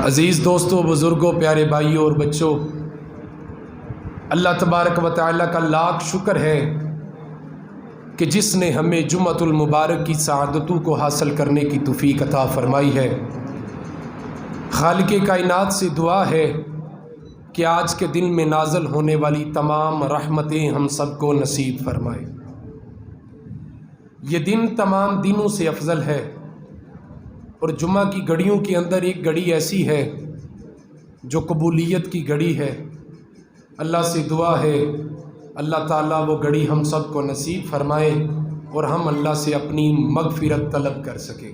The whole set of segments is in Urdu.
عزیز دوستوں، بزرگوں، پیارے بھائیوں اور بچوں، اللہ تبارک و تعالیٰ کا لاکھ شکر ہے کہ جس نے ہمیں جمعۃ المبارک کی سعادتوں کو حاصل کرنے کی توفیق عطا فرمائی ہے۔ خالق کائنات سے دعا ہے کہ آج کے دن میں نازل ہونے والی تمام رحمتیں ہم سب کو نصیب فرمائے۔ یہ دن تمام دنوں سے افضل ہے، اور جمعہ کی گھڑیوں کے اندر ایک گھڑی ایسی ہے جو قبولیت کی گھڑی ہے۔ اللہ سے دعا ہے اللہ تعالیٰ وہ گھڑی ہم سب کو نصیب فرمائے اور ہم اللہ سے اپنی مغفرت طلب کر سکیں۔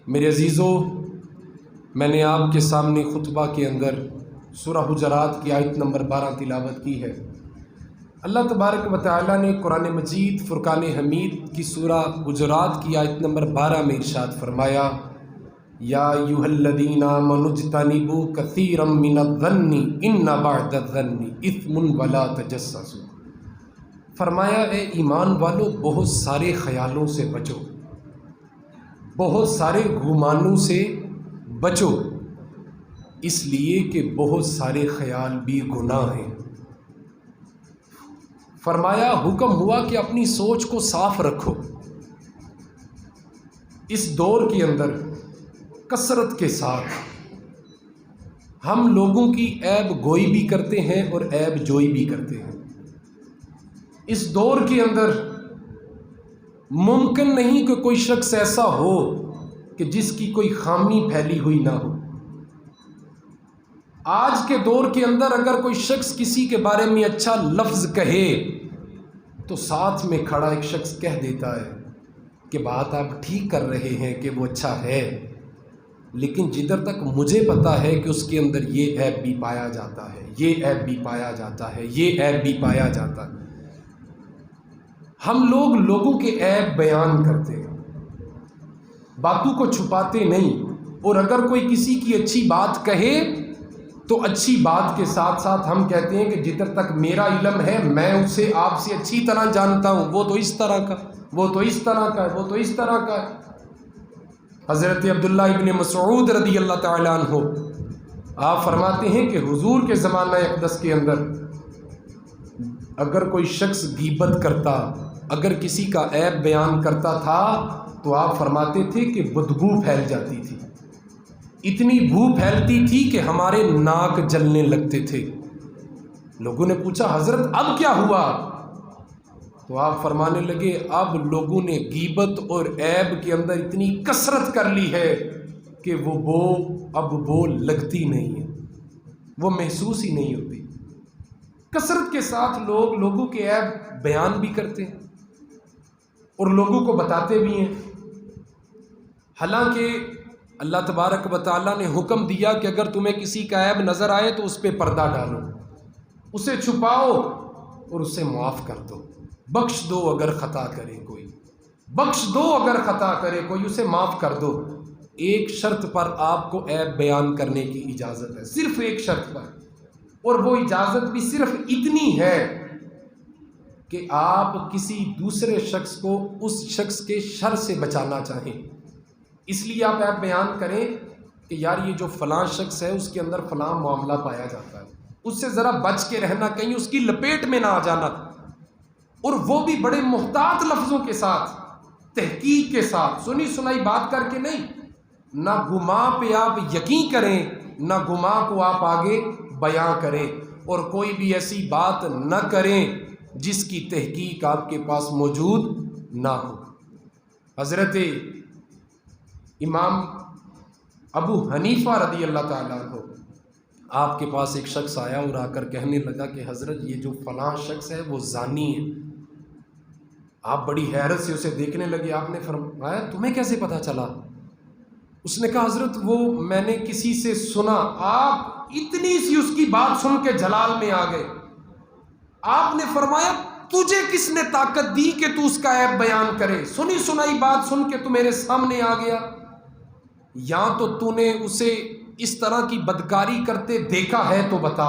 میرے عزیزوں، میں نے آپ کے سامنے خطبہ کے اندر سورہ حجرات کی آیت نمبر 12 تلاوت کی ہے۔ اللہ تبارک و تعالیٰ نے قرآن مجید فرقان حمید کی سورہ حجرات کی آیت نمبر 12 میں ارشاد فرمایا، یا ایھا الذین آمنوا اجتنبوا کثیرا من الظن ان بعض الظن اثم ولا تجسسوا۔ فرمایا اے ایمان والو، بہت سارے خیالوں سے بچو، بہت سارے گمانوں سے بچو، اس لیے کہ بہت سارے خیال بھی گناہ ہیں۔ فرمایا حکم ہوا کہ اپنی سوچ کو صاف رکھو۔ اس دور کے اندر کثرت کے ساتھ ہم لوگوں کی عیب گوئی بھی کرتے ہیں اور عیب جوئی بھی کرتے ہیں۔ اس دور کے اندر ممکن نہیں کہ کوئی شخص ایسا ہو کہ جس کی کوئی خامی پھیلی ہوئی نہ ہو۔ آج کے دور کے اندر اگر کوئی شخص کسی کے بارے میں اچھا لفظ کہے تو ساتھ میں کھڑا ایک شخص کہہ دیتا ہے کہ بات آپ ٹھیک کر رہے ہیں کہ وہ اچھا ہے، لیکن جدھر تک مجھے پتا ہے کہ اس کے اندر یہ عیب بھی پایا جاتا ہے، یہ عیب بھی پایا جاتا ہے، یہ عیب بھی پایا جاتا ہے۔ ہم لوگ لوگوں کے عیب بیان کرتے ہیں، باتوں کو چھپاتے نہیں، اور اگر کوئی کسی کی اچھی بات کہے تو اچھی بات کے ساتھ ساتھ ہم کہتے ہیں کہ جدھر تک میرا علم ہے میں اسے آپ سے اچھی طرح جانتا ہوں، وہ تو اس طرح کا، وہ تو اس طرح کا ہے، وہ تو اس طرح کا ہے۔ حضرت عبداللہ ابن مسعود رضی اللہ تعالیٰ عنہ آپ فرماتے ہیں کہ حضور کے زمانہ اقدس کے اندر اگر کوئی شخص غیبت کرتا، اگر کسی کا عیب بیان کرتا تھا تو آپ فرماتے تھے کہ بدبو پھیل جاتی تھی، اتنی بو پھیلتی تھی کہ ہمارے ناک جلنے لگتے تھے۔ لوگوں نے پوچھا حضرت اب کیا ہوا؟ تو آپ فرمانے لگے اب لوگوں نے غیبت اور عیب کے اندر اتنی کثرت کر لی ہے کہ وہ بو اب بو لگتی نہیں ہے، وہ محسوس ہی نہیں ہوتی۔ کثرت کے ساتھ لوگ لوگوں کے عیب بیان بھی کرتے ہیں اور لوگوں کو بتاتے بھی ہیں، حالانکہ اللہ تبارک و تعالیٰ نے حکم دیا کہ اگر تمہیں کسی کا عیب نظر آئے تو اس پہ پردہ ڈالو، اسے چھپاؤ اور اسے معاف کر دو، بخش دو اگر خطا کرے کوئی، بخش دو اگر خطا کرے کوئی، اسے معاف کر دو۔ ایک شرط پر آپ کو عیب بیان کرنے کی اجازت ہے، صرف ایک شرط پر، اور وہ اجازت بھی صرف اتنی ہے کہ آپ کسی دوسرے شخص کو اس شخص کے شر سے بچانا چاہیں، اس لیے آپ عیب بیان کریں کہ یار یہ جو فلاں شخص ہے اس کے اندر فلاں معاملہ پایا جاتا ہے، اس سے ذرا بچ کے رہنا، کہیں اس کی لپیٹ میں نہ آ جانا، اور وہ بھی بڑے محتاط لفظوں کے ساتھ، تحقیق کے ساتھ، سنی سنائی بات کر کے نہیں، نہ گما پہ آپ یقین کریں، نہ گما کو آپ آگے بیان کریں، اور کوئی بھی ایسی بات نہ کریں جس کی تحقیق آپ کے پاس موجود نہ ہو۔ حضرت امام ابو حنیفہ رضی اللہ تعالیٰ عنہ آپ کے پاس ایک شخص آیا اور آ کر کہنے لگا کہ حضرت یہ جو فلاں شخص ہے وہ زانی ہے۔ آپ بڑی حیرت سے اسے دیکھنے لگے، آپ نے فرمایا تمہیں کیسے پتہ چلا؟ اس نے کہا حضرت وہ میں نے کسی سے سنا۔ آپ اتنی سی اس کی بات سن کے جلال میں آ گئے۔ آپ نے فرمایا تجھے کس نے طاقت دی کہ تو اس کا عیب بیان کرے؟ سنی سنائی بات سن کے تو میرے سامنے آ گیا، یا تو نے اسے اس طرح کی بدکاری کرتے دیکھا ہے تو بتا،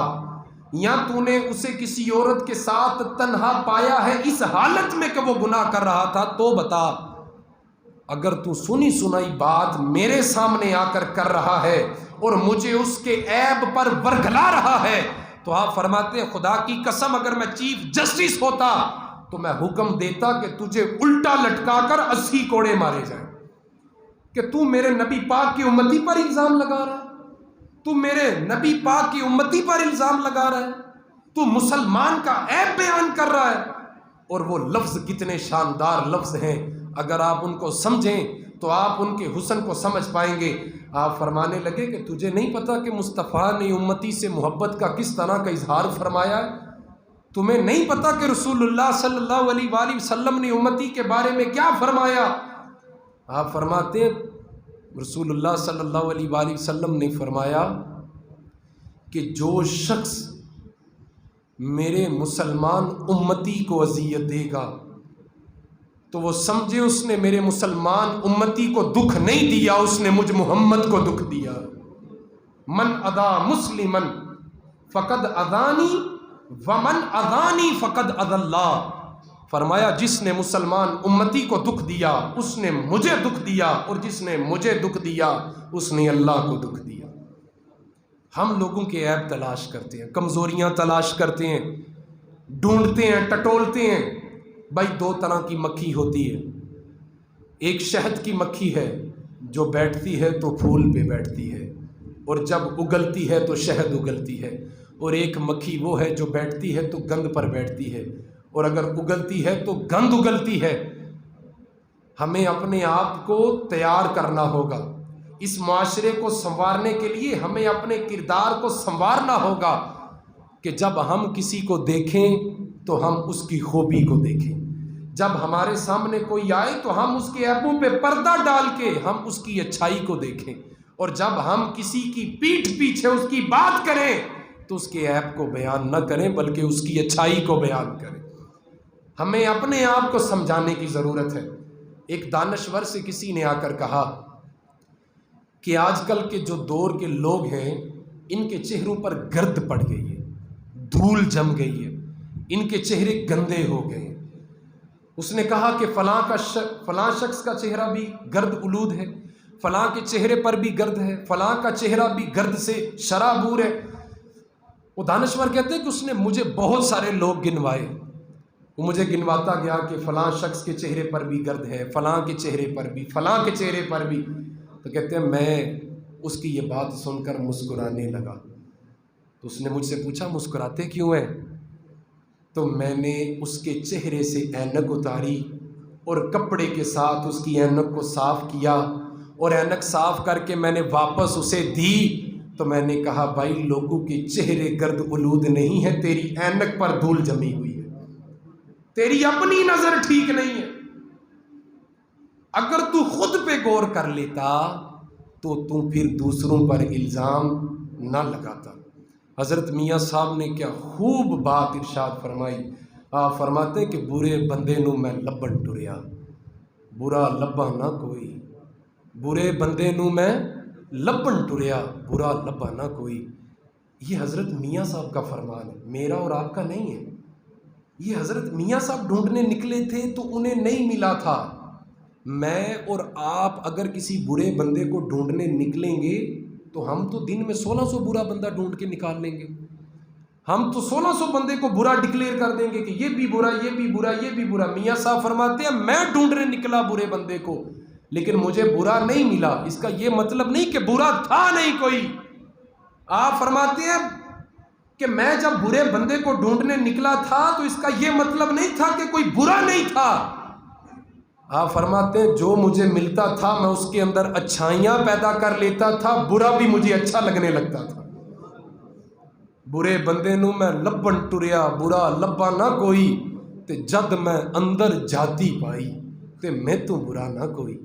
یا تو نے اسے کسی عورت کے ساتھ تنہا پایا ہے اس حالت میں کہ وہ گناہ کر رہا تھا تو بتا۔ اگر تو سنی سنائی بات میرے سامنے آ کر رہا ہے اور مجھے اس کے عیب پر ورگلا رہا ہے تو آپ فرماتے ہیں خدا کی قسم اگر میں چیف جسٹس ہوتا تو میں حکم دیتا کہ تجھے الٹا لٹکا کر 80 کوڑے مارے جائیں کہ تو میرے نبی پاک کی امتی پر الزام لگا رہا ہے، تو میرے نبی پاک کی امتی پر الزام لگا رہا ہے، تو مسلمان کا عیب بیان کر رہا ہے۔ اور وہ لفظ کتنے شاندار لفظ ہیں، اگر آپ ان کو سمجھیں تو آپ ان کے حسن کو سمجھ پائیں گے۔ آپ فرمانے لگے کہ تجھے نہیں پتا کہ مصطفیٰ نے امتی سے محبت کا کس طرح کا اظہار فرمایا ہے؟ تمہیں نہیں پتا کہ رسول اللہ صلی اللہ علیہ وآلہ وسلم نے امتی کے بارے میں کیا فرمایا؟ آپ فرماتے ہیں رسول اللہ صلی اللہ علیہ وآلہ وسلم نے فرمایا کہ جو شخص میرے مسلمان امتی کو اذیت دے گا تو وہ سمجھے اس نے میرے مسلمان امتی کو دکھ نہیں دیا، اس نے مجھ محمد کو دکھ دیا۔ من اذا مسلمن فقد اذانی ومن اذانی فقد اذی اللہ، فرمایا جس نے مسلمان امتی کو دکھ دیا اس نے مجھے دکھ دیا، اور جس نے مجھے دکھ دیا اس نے اللہ کو دکھ دیا۔ ہم لوگوں کے عیب تلاش کرتے ہیں، کمزوریاں تلاش کرتے ہیں، ڈھونڈتے ہیں، ٹٹولتے ہیں۔ بھائی دو طرح کی مکھی ہوتی ہے، ایک شہد کی مکھی ہے جو بیٹھتی ہے تو پھول پہ بیٹھتی ہے اور جب اگلتی ہے تو شہد اگلتی ہے، اور ایک مکھی وہ ہے جو بیٹھتی ہے تو گند پر بیٹھتی ہے اور اگر اگلتی ہے تو گند اگلتی ہے۔ ہمیں اپنے آپ کو تیار کرنا ہوگا، اس معاشرے کو سنوارنے کے لیے ہمیں اپنے کردار کو سنوارنا ہوگا کہ جب ہم کسی کو دیکھیں تو ہم اس کی خوبی کو دیکھیں، جب ہمارے سامنے کوئی آئے تو ہم اس کے عیبوں پہ پردہ ڈال کے ہم اس کی اچھائی کو دیکھیں، اور جب ہم کسی کی پیٹھ پیچھے اس کی بات کریں تو اس کے عیب کو بیان نہ کریں بلکہ اس کی اچھائی کو بیان کریں۔ ہمیں اپنے آپ کو سمجھانے کی ضرورت ہے۔ ایک دانشور سے کسی نے آ کر کہا کہ آج کل کے جو دور کے لوگ ہیں ان کے چہروں پر گرد پڑ گئی ہے، دھول جم گئی ہے، ان کے چہرے گندے ہو گئے ہیں۔ اس نے کہا کہ فلاں شخص کا چہرہ بھی گرد آلود ہے، فلاں کے چہرے پر بھی گرد ہے، فلاں کا چہرہ بھی گرد سے شرابور ہے۔ وہ دانشور کہتے ہیں کہ اس نے مجھے بہت سارے لوگ گنوائے، وہ مجھے گنواتا گیا کہ فلاں شخص کے چہرے پر بھی گرد ہے، فلاں کے چہرے پر بھی، فلاں کے چہرے پر بھی۔ تو کہتے ہیں میں اس کی یہ بات سن کر مسکرانے لگا۔ تو اس نے مجھ سے پوچھا مسکراتے کیوں ہیں؟ تو میں نے اس کے چہرے سے اینک اتاری اور کپڑے کے ساتھ اس کی اینک کو صاف کیا، اور اینک صاف کر کے میں نے واپس اسے دی۔ تو میں نے کہا بھائی لوگوں کے چہرے گرد آلود نہیں ہے، تیری اینک پر دھول جمی ہوئی ہے، تیری اپنی نظر ٹھیک نہیں ہے۔ اگر تو خود پہ غور کر لیتا تو پھر دوسروں پر الزام نہ لگاتا۔ حضرت میاں صاحب نے کیا خوب بات ارشاد فرمائی۔ آپ فرماتے کہ برے بندے نو میں لبن ٹریا، برا لبا نہ کوئی، برے بندے نو میں لبن ٹریا، برا لبا نہ کوئی۔ یہ حضرت میاں صاحب کا فرمان ہے، میرا اور آپ کا نہیں ہے۔ یہ حضرت میاں صاحب ڈھونڈنے نکلے تھے تو انہیں نہیں ملا تھا۔ میں اور آپ اگر کسی برے بندے کو ڈھونڈنے نکلیں گے تو ہم تو دن میں 1600 برا بندہ ڈھونڈ کے نکال لیں گے، ہم تو 1600 بندے کو برا ڈکلیئر کر دیں گے کہ یہ بھی برا، یہ بھی برا، یہ بھی برا۔ میاں صاحب فرماتے ہیں میں ڈھونڈنے نکلا برے بندے کو لیکن مجھے برا نہیں ملا، اس کا یہ مطلب نہیں کہ برا تھا نہیں کوئی۔ آپ فرماتے ہیں کہ میں جب برے بندے کو ڈھونڈنے نکلا تھا تو اس کا یہ مطلب نہیں تھا کہ کوئی برا نہیں تھا۔ آپ فرماتے ہیں جو مجھے ملتا تھا میں اس کے اندر اچھائیاں پیدا کر لیتا تھا، برا بھی مجھے اچھا لگنے لگتا تھا۔ برے بندے نو میں لبن ٹریا، برا لبا نہ کوئی، تے جد میں اندر جاتی پائی تے میں تو برا نہ کوئی۔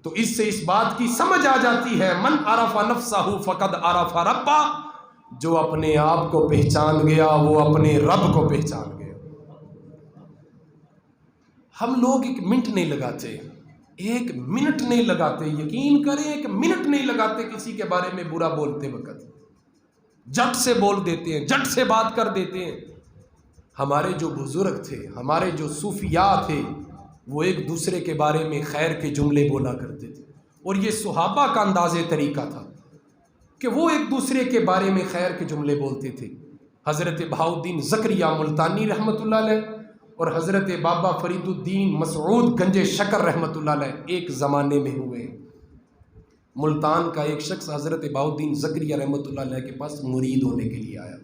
تو اس سے اس بات کی سمجھ آ جاتی ہے من عرف نفسہ فقد عرف ربہ، جو اپنے آپ کو پہچان گیا وہ اپنے رب کو پہچان گیا۔ ہم لوگ ایک منٹ نہیں لگاتے، ایک منٹ نہیں لگاتے، یقین کریں ایک منٹ نہیں لگاتے کسی کے بارے میں برا بولتے وقت، جٹ سے بول دیتے ہیں، جٹ سے بات کر دیتے ہیں۔ ہمارے جو بزرگ تھے، ہمارے جو صوفیاء تھے، وہ ایک دوسرے کے بارے میں خیر کے جملے بولا کرتے تھے، اور یہ صحابہ کا انداز طریقہ تھا کہ وہ ایک دوسرے کے بارے میں خیر کے جملے بولتے تھے۔ حضرت بہاؤالدین زکریا ملتانی رحمۃ اللہ علیہ اور حضرت بابا فرید الدین مسعود گنج شکر رحمۃ اللہ علیہ ایک زمانے میں ہوئے۔ ملتان کا ایک شخص حضرت بہاؤالدین زکریا رحمۃ اللہ علیہ کے پاس مرید ہونے کے لیے آیا۔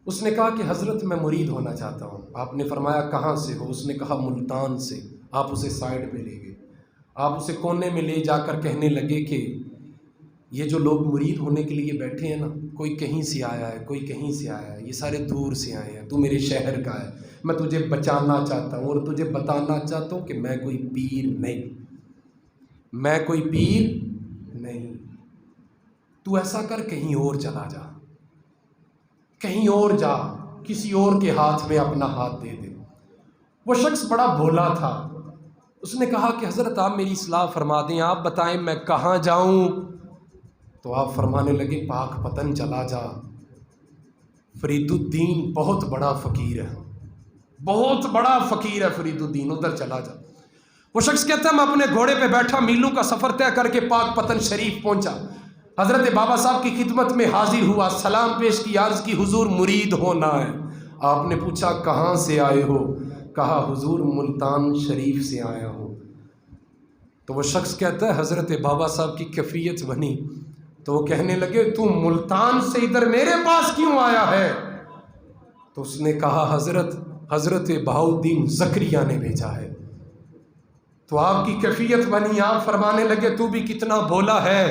اس نے کہا کہ حضرت میں مرید ہونا چاہتا ہوں۔ آپ نے فرمایا کہاں سے ہو؟ اس نے کہا ملتان سے۔ آپ اسے سائڈ پہ لے گئے، آپ اسے کونے میں لے جا کر کہنے لگے کہ یہ جو لوگ مرید ہونے کے لیے بیٹھے ہیں نا، کوئی کہیں سے آیا ہے، کوئی کہیں سے آیا ہے، یہ سارے دور سے آئے ہیں، تو میرے شہر کا ہے، میں تجھے بچانا چاہتا ہوں اور تجھے بتانا چاہتا ہوں کہ میں کوئی پیر نہیں، میں کوئی پیر نہیں، تو ایسا کر کہیں اور چلا جا، کہیں اور جا، کسی اور کے ہاتھ میں اپنا ہاتھ دے دے۔ وہ شخص بڑا بھولا تھا، اس نے کہا کہ حضرت آپ میری اصلاح فرما دیں، آپ بتائیں میں کہاں جاؤں؟ تو آپ فرمانے لگے پاک پتن چلا جا، فرید الدین بہت بڑا فقیر ہے، بہت بڑا فقیر ہے فرید الدین، ادھر چلا جا۔ وہ شخص کہتا ہے میں اپنے گھوڑے پہ بیٹھا میلوں کا سفر طے کر کے پاک پتن شریف پہنچا، حضرت بابا صاحب کی خدمت میں حاضر ہوا، سلام پیش کی، عرض کی حضور مرید ہونا ہے۔ آپ نے پوچھا کہاں سے آئے ہو؟ کہا حضور ملتان شریف سے آیا ہوں۔ تو وہ شخص کہتا ہے حضرت بابا صاحب کی کیفیت بنی، تو وہ کہنے لگے تو ملتان سے ادھر میرے پاس کیوں آیا ہے؟ تو اس نے کہا حضرت بہاؤالدین زکریا نے بھیجا ہے۔ تو آپ کی کیفیت بنی، آپ فرمانے لگے تو بھی کتنا بھولا ہے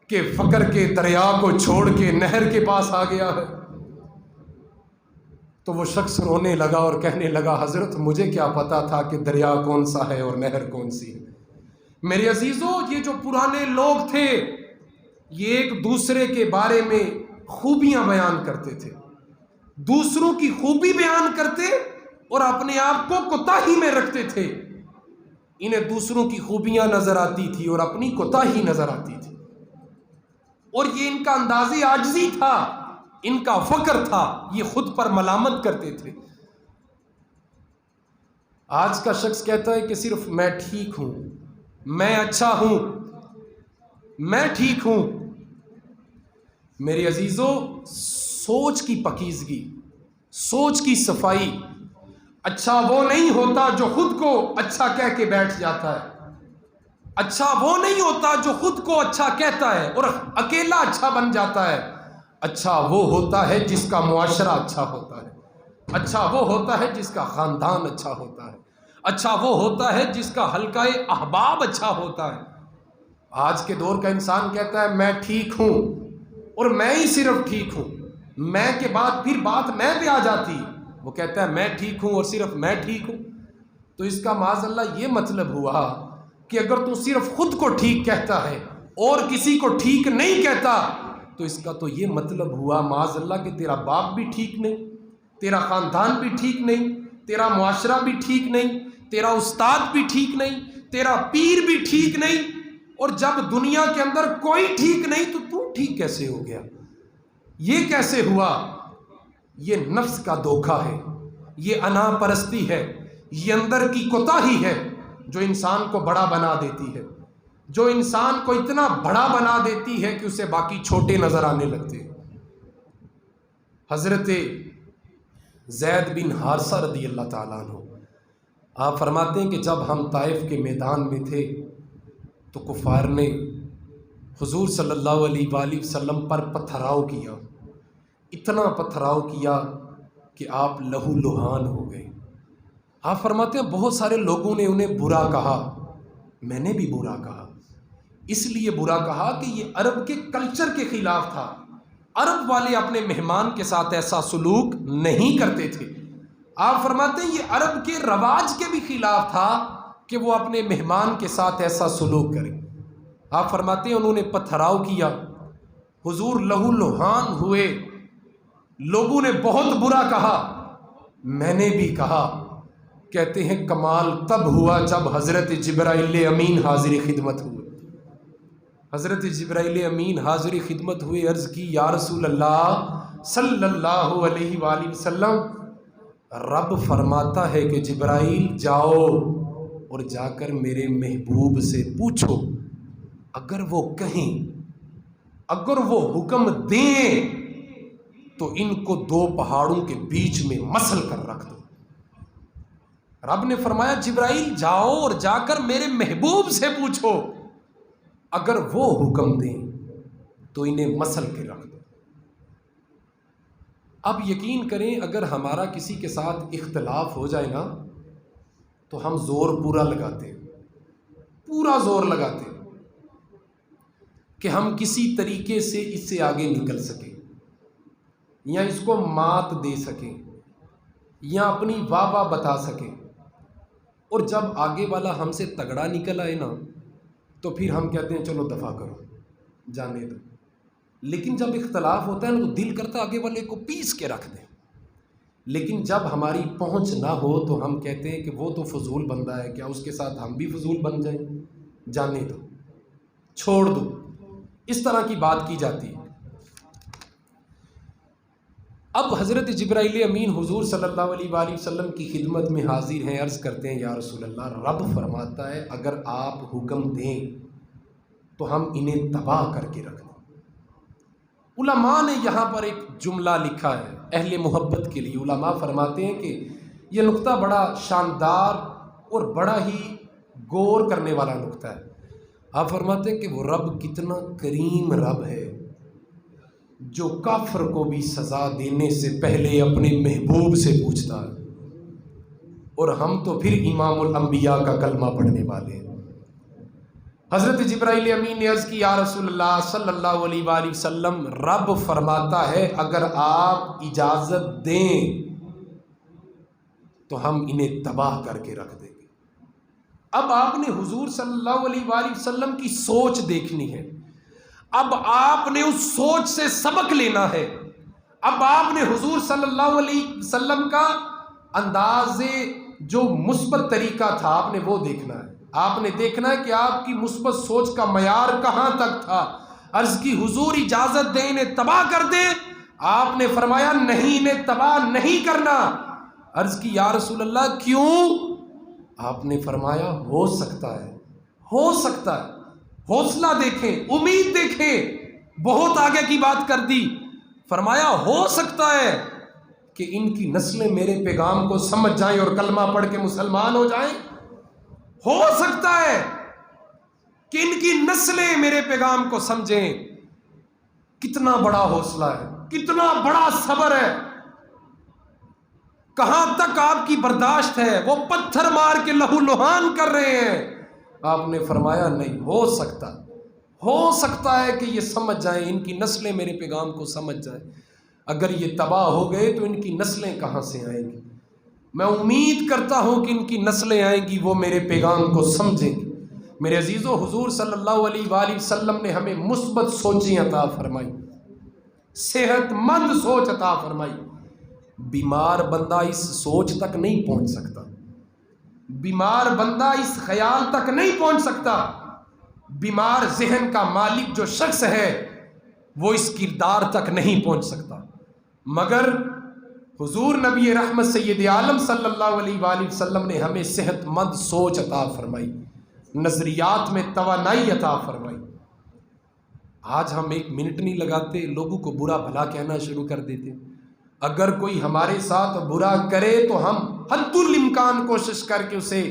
کہ فقر کے دریا کو چھوڑ کے نہر کے پاس آ گیا ہے۔ تو وہ شخص رونے لگا اور کہنے لگا حضرت مجھے کیا پتا تھا کہ دریا کون سا ہے اور نہر کون سی ہے۔ میرے عزیزوں، یہ جو پرانے لوگ تھے یہ ایک دوسرے کے بارے میں خوبیاں بیان کرتے تھے، دوسروں کی خوبی بیان کرتے اور اپنے آپ کو کوتاہی میں رکھتے تھے۔ انہیں دوسروں کی خوبیاں نظر آتی تھی اور اپنی کوتاہی نظر آتی تھی، اور یہ ان کا انداز عاجزی تھا، ان کا فقر تھا، یہ خود پر ملامت کرتے تھے۔ آج کا شخص کہتا ہے کہ صرف میں ٹھیک ہوں، میں اچھا ہوں، میں ٹھیک ہوں۔ میرے عزیزوں، سوچ کی پاکیزگی، سوچ کی صفائی، اچھا وہ نہیں ہوتا جو خود کو اچھا کہہ کے بیٹھ جاتا ہے، اچھا وہ نہیں ہوتا جو خود کو اچھا کہتا ہے اور اکیلا اچھا بن جاتا ہے، اچھا وہ ہوتا ہے جس کا معاشرہ اچھا ہوتا ہے، اچھا وہ ہوتا ہے جس کا خاندان اچھا ہوتا ہے، اچھا وہ ہوتا ہے جس کا حلقہ احباب اچھا ہوتا ہے۔ آج کے دور کا انسان کہتا ہے میں ٹھیک ہوں اور میں ہی صرف ٹھیک ہوں، میں کے بعد پھر بات میں پہ آ جاتی، وہ کہتا ہے میں ٹھیک ہوں اور صرف میں ٹھیک ہوں۔ تو اس کا معاذ اللہ یہ مطلب ہوا کہ اگر تو صرف خود کو ٹھیک کہتا ہے اور کسی کو ٹھیک نہیں کہتا تو اس کا تو یہ مطلب ہوا معاذ اللہ کہ تیرا باپ بھی ٹھیک نہیں، تیرا خاندان بھی ٹھیک نہیں، تیرا معاشرہ بھی ٹھیک نہیں، تیرا استاد بھی ٹھیک نہیں، تیرا پیر بھی ٹھیک نہیں، اور جب دنیا کے اندر کوئی ٹھیک نہیں تو ٹھیک کیسے ہو گیا؟ یہ کیسے ہوا؟ یہ نفس کا دھوکہ ہے، یہ انا پرستی ہے، یہ اندر کی کوتاہی ہے جو انسان کو بڑا بنا دیتی ہے، جو انسان کو اتنا بڑا بنا دیتی ہے کہ اسے باقی چھوٹے نظر آنے لگتے ہیں۔ حضرت زید بن حارثہ رضی اللہ تعالیٰ عنہ آپ فرماتے ہیں کہ جب ہم طائف کے میدان میں تھے تو کفار نے حضور صلی اللہ علیہ وآلہ وسلم پر پتھراؤ کیا، اتنا پتھراؤ کیا کہ آپ لہو لہان ہو گئے۔ آپ فرماتے ہیں بہت سارے لوگوں نے انہیں برا کہا، میں نے بھی برا کہا، اس لیے برا کہا کہ یہ عرب کے کلچر کے خلاف تھا، عرب والے اپنے مہمان کے ساتھ ایسا سلوک نہیں کرتے تھے۔ آپ فرماتے ہیں یہ عرب کے رواج کے بھی خلاف تھا کہ وہ اپنے مہمان کے ساتھ ایسا سلوک کریں۔ آپ فرماتے ہیں انہوں نے پتھراؤ کیا، حضور لہو لہان ہوئے، لوگوں نے بہت برا کہا، میں نے بھی کہا۔ کہتے ہیں کمال تب ہوا جب حضرت جبرائیل امین حاضر خدمت ہوئے۔ حضرت جبرائیل امین حاضر خدمت ہوئے، عرض کی یا رسول اللہ صلی اللہ علیہ وآلہ وسلم، رب فرماتا ہے کہ جبرائیل جاؤ اور جا کر میرے محبوب سے پوچھو، اگر وہ کہیں، اگر وہ حکم دیں تو ان کو دو پہاڑوں کے بیچ میں مسل کر رکھ دو۔ رب نے فرمایا جبرائیل جاؤ اور جا کر میرے محبوب سے پوچھو، اگر وہ حکم دیں تو انہیں مسل کے رکھ دو۔ اب یقین کریں اگر ہمارا کسی کے ساتھ اختلاف ہو جائے نا تو ہم زور پورا لگاتے ہیں، پورا زور لگاتے ہیں کہ ہم کسی طریقے سے اس سے آگے نکل سکیں یا اس کو مات دے سکیں یا اپنی واہ واہ بتا سکیں، اور جب آگے والا ہم سے تگڑا نکل آئے نا تو پھر ہم کہتے ہیں چلو دفع کرو، جانے دو۔ لیکن جب اختلاف ہوتا ہے نا تو دل کرتا آگے والے کو پیس کے رکھ دیں، لیکن جب ہماری پہنچ نہ ہو تو ہم کہتے ہیں کہ وہ تو فضول بندہ ہے، کیا اس کے ساتھ ہم بھی فضول بن جائیں، جانے دو، چھوڑ دو۔ اس طرح کی بات کی جاتی ہے۔ اب حضرت جبرائیل امین حضور صلی اللہ علیہ وآلہ وسلم کی خدمت میں حاضر ہیں، عرض کرتے ہیں یا رسول اللہ، رب فرماتا ہے اگر آپ حکم دیں تو ہم انہیں تباہ کر کے رکھ دیں۔ علماء نے یہاں پر ایک جملہ لکھا ہے اہل محبت کے لیے۔ علماء فرماتے ہیں کہ یہ نقطہ بڑا شاندار اور بڑا ہی غور کرنے والا نقطہ ہے۔ آپ فرماتے ہیں کہ وہ رب کتنا کریم رب ہے جو کافر کو بھی سزا دینے سے پہلے اپنے محبوب سے پوچھتا ہے، اور ہم تو پھر امام الانبیاء کا کلمہ پڑھنے والے ہیں۔ حضرت جبرائیل امین نے عرض کی یا رسول اللہ صلی اللہ علیہ وآلہ وسلم، رب فرماتا ہے اگر آپ اجازت دیں تو ہم انہیں تباہ کر کے رکھ دیں گے۔ اب آپ نے حضور صلی اللہ علیہ وآلہ وسلم کی سوچ دیکھنی ہے، اب آپ نے اس سوچ سے سبق لینا ہے، اب آپ نے حضور صلی اللہ علیہ وسلم کا انداز جو مثبت طریقہ تھا آپ نے وہ دیکھنا ہے۔ آپ نے دیکھنا ہے کہ آپ کی مثبت سوچ کا معیار کہاں تک تھا۔ عرض کی حضور اجازت دیں انہیں تباہ کر دیں، آپ نے فرمایا نہیں، انہیں تباہ نہیں کرنا۔ عرض کی یا رسول اللہ کیوں؟ آپ نے فرمایا ہو سکتا ہے، ہو سکتا ہے، حوصلہ دیکھیں، امید دیکھیں، بہت آگے کی بات کر دی۔ فرمایا ہو سکتا ہے کہ ان کی نسلیں میرے پیغام کو سمجھ جائیں اور کلمہ پڑھ کے مسلمان ہو جائیں، ہو سکتا ہے کہ ان کی نسلیں میرے پیغام کو سمجھیں۔ کتنا بڑا حوصلہ ہے، کتنا بڑا صبر ہے، کہاں تک آپ کی برداشت ہے، وہ پتھر مار کے لہو لہان کر رہے ہیں۔ آپ نے فرمایا نہیں، ہو سکتا ہے کہ یہ سمجھ جائیں، ان کی نسلیں میرے پیغام کو سمجھ جائیں۔ اگر یہ تباہ ہو گئے تو ان کی نسلیں کہاں سے آئیں گی؟ میں امید کرتا ہوں کہ ان کی نسلیں آئیں گی، وہ میرے پیغام کو سمجھیں گی۔ میرے عزیزو، حضور صلی اللہ علیہ وآلہ وسلم نے ہمیں مثبت سوچیں عطا فرمائی، صحت مند سوچ عطا فرمائی۔ بیمار بندہ اس سوچ تک نہیں پہنچ سکتا، بیمار بندہ اس خیال تک نہیں پہنچ سکتا۔ بیمار ذہن کا مالک جو شخص ہے وہ اس کردار تک نہیں پہنچ سکتا، مگر حضور نبی رحمت سید عالم صلی اللہ علیہ وآلہ وسلم نے ہمیں صحت مند سوچ عطا فرمائی، نظریات میں توانائی عطا فرمائی۔ آج ہم ایک منٹ نہیں لگاتے، لوگوں کو برا بھلا کہنا شروع کر دیتے۔ اگر کوئی ہمارے ساتھ برا کرے تو ہم حد الامکان کوشش کر کے اسے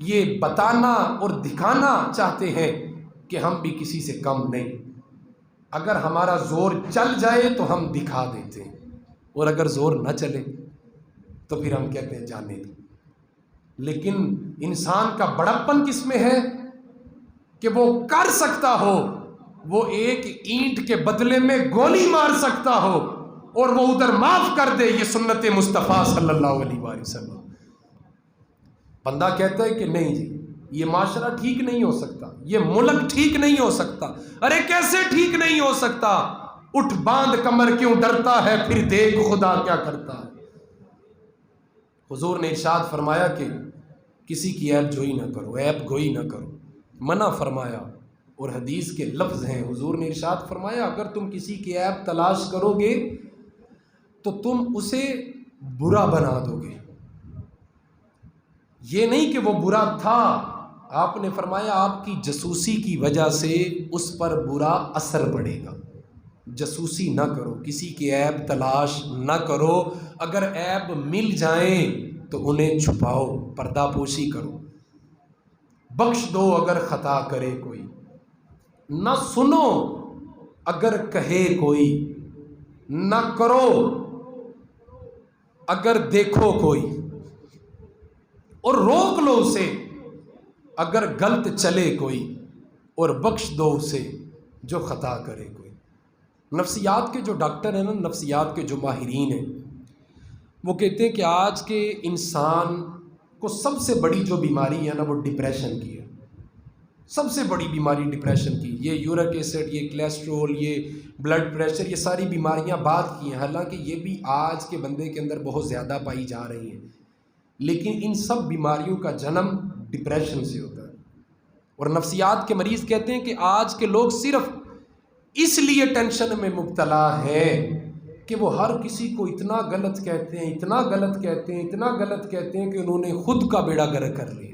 یہ بتانا اور دکھانا چاہتے ہیں کہ ہم بھی کسی سے کم نہیں۔ اگر ہمارا زور چل جائے تو ہم دکھا دیتے ہیں، اور اگر زور نہ چلے تو پھر ہم کہتے ہیں جانے دو۔ لیکن انسان کا بڑپن کس میں ہے کہ وہ کر سکتا ہو، وہ ایک اینٹ کے بدلے میں گولی مار سکتا ہو اور وہ ادھر معاف کر دے۔ یہ سنت مصطفیٰ صلی اللہ علیہ وآلہ وسلم۔ بندہ کہتا ہے کہ نہیں جی یہ معاشرہ ٹھیک نہیں ہو سکتا، یہ ملک ٹھیک نہیں ہو سکتا۔ ارے کیسے ٹھیک نہیں ہو سکتا؟ اٹھ باندھ کمر کیوں ڈرتا ہے، پھر دیکھ خدا کیا کرتا ہے۔ حضور نے ارشاد فرمایا کہ کسی کی عیب جوئی نہ کرو، عیب گوئی نہ کرو، منع فرمایا۔ اور حدیث کے لفظ ہیں، حضور نے ارشاد فرمایا اگر تم کسی کی عیب تلاش کرو گے تو تم اسے برا بنا دو گے، یہ نہیں کہ وہ برا تھا، آپ نے فرمایا آپ کی جاسوسی کی وجہ سے اس پر برا اثر پڑے گا۔ جاسوسی نہ کرو، کسی کے عیب تلاش نہ کرو، اگر عیب مل جائیں تو انہیں چھپاؤ، پردہ پوشی کرو۔ بخش دو اگر خطا کرے کوئی، نہ سنو اگر کہے کوئی، نہ کرو اگر دیکھو کوئی، اور روک لو اسے اگر غلط چلے کوئی، اور بخش دو اسے جو خطا کرے کوئی۔ نفسیات کے جو ڈاکٹر ہیں نا، نفسیات کے جو ماہرین ہیں، وہ کہتے ہیں کہ آج کے انسان کو سب سے بڑی جو بیماری ہے نا وہ ڈپریشن کی ہے۔ سب سے بڑی بیماری ڈپریشن کی، یہ یورک ایسڈ، یہ کولیسٹرول، یہ بلڈ پریشر، یہ ساری بیماریاں بات کی ہیں، حالانکہ یہ بھی آج کے بندے کے اندر بہت زیادہ پائی جا رہی ہیں، لیکن ان سب بیماریوں کا جنم ڈپریشن سے ہوتا ہے۔ اور نفسیات کے مریض کہتے ہیں کہ آج کے لوگ صرف اس لیے ٹینشن میں مبتلا ہیں کہ وہ ہر کسی کو اتنا غلط کہتے ہیں، اتنا غلط کہتے ہیں، اتنا غلط کہتے ہیں کہ انہوں نے خود کا بیڑا گرک کر لیا۔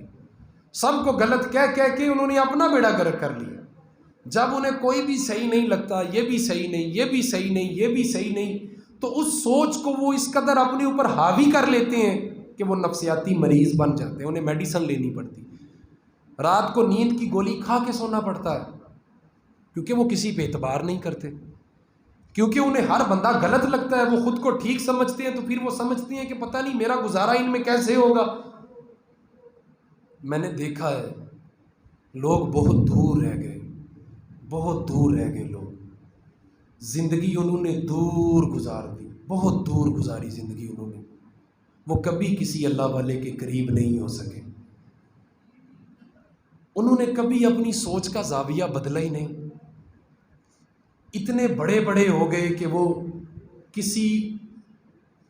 سب کو غلط کہہ کے انہوں نے اپنا بیڑا گرک کر لیا۔ جب انہیں کوئی بھی صحیح نہیں لگتا، یہ بھی صحیح نہیں، یہ بھی صحیح نہیں، یہ بھی صحیح نہیں، تو اس سوچ کو وہ اس قدر اپنے اوپر حاوی کر لیتے ہیں کہ وہ نفسیاتی مریض بن جاتے ہیں، انہیں میڈیسن لینی پڑتی، رات کو نیند کی گولی کھا کے سونا پڑتا ہے، کیونکہ وہ کسی پہ اعتبار نہیں کرتے، کیونکہ انہیں ہر بندہ غلط لگتا ہے، وہ خود کو ٹھیک سمجھتے ہیں، تو پھر وہ سمجھتے ہیں کہ پتہ نہیں میرا گزارا ان میں کیسے ہوگا۔ میں نے دیکھا ہے لوگ بہت دور رہ گئے، بہت دور رہ گئے لوگ، زندگی انہوں نے دور گزار دی، بہت دور گزاری زندگی انہوں نے، وہ کبھی کسی اللہ والے کے قریب نہیں ہو سکے، انہوں نے کبھی اپنی سوچ کا زاویہ بدلا ہی نہیں، اتنے بڑے بڑے ہو گئے کہ وہ کسی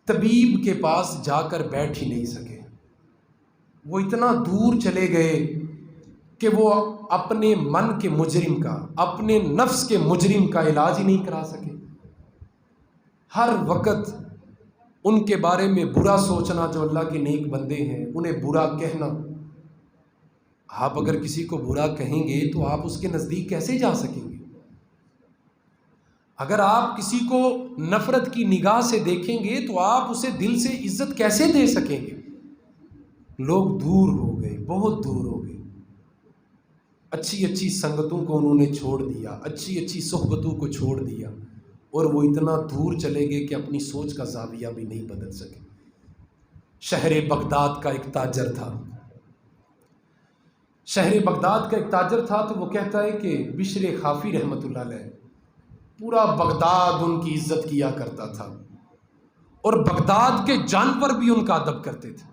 طبیب کے پاس جا کر بیٹھ ہی نہیں سکے، وہ اتنا دور چلے گئے کہ وہ اپنے من کے مجرم کا، اپنے نفس کے مجرم کا علاج ہی نہیں کرا سکے۔ ہر وقت ان کے بارے میں برا سوچنا، جو اللہ کے نیک بندے ہیں انہیں برا کہنا۔ آپ اگر کسی کو برا کہیں گے تو آپ اس کے نزدیک کیسے جا سکیں گے؟ اگر آپ کسی کو نفرت کی نگاہ سے دیکھیں گے تو آپ اسے دل سے عزت کیسے دے سکیں گے؟ لوگ دور ہو گئے، بہت دور ہو گئے، اچھی اچھی سنگتوں کو انہوں نے چھوڑ دیا، اچھی اچھی صحبتوں کو چھوڑ دیا، اور وہ اتنا دور چلے گئے کہ اپنی سوچ کا زاویہ بھی نہیں بدل سکے۔ شہر بغداد کا ایک تاجر تھا، شہر بغداد کا ایک تاجر تھا، تو وہ کہتا ہے کہ بشر خافی رحمۃ اللہ علیہ، پورا بغداد ان کی عزت کیا کرتا تھا، اور بغداد کے جانور بھی ان کا ادب کرتے تھے،